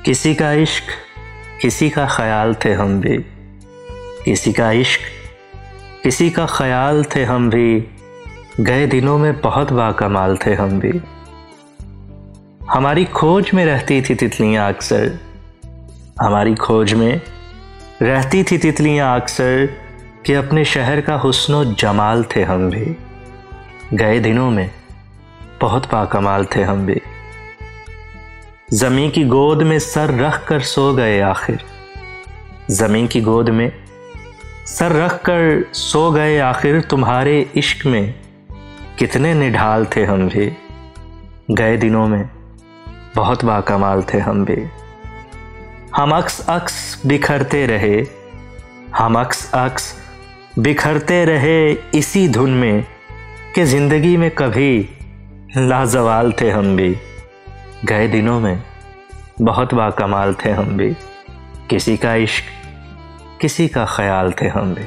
किसी का इश्क किसी का ख्याल थे हम भी, किसी का इश्क किसी का ख्याल थे हम भी, गए दिनों में बहुत बाकमाल थे हम भी। हमारी खोज में रहती थी तितलियां अक्सर, हमारी खोज में रहती थी तितलियां अक्सर, कि अपने शहर का हुस्नो जमाल थे हम भी। गए दिनों में बहुत बाकमाल थे हम भी। ज़मीं की गोद में सर रख कर सो गए आखिर, ज़मीं की गोद में सर रख कर सो गए आखिर, तुम्हारे इश्क में कितने निढाल थे हम भी। गए दिनों में बहुत बाकमाल थे हम भी। हम अक्स बिखरते रहे, हम अक्स बिखरते रहे इसी धुन में, कि ज़िंदगी में कभी लाजवाल थे हम भी। गए दिनों में बहुत बाकमाल थे हम भी। किसी का इश्क किसी का ख्याल थे हम भी।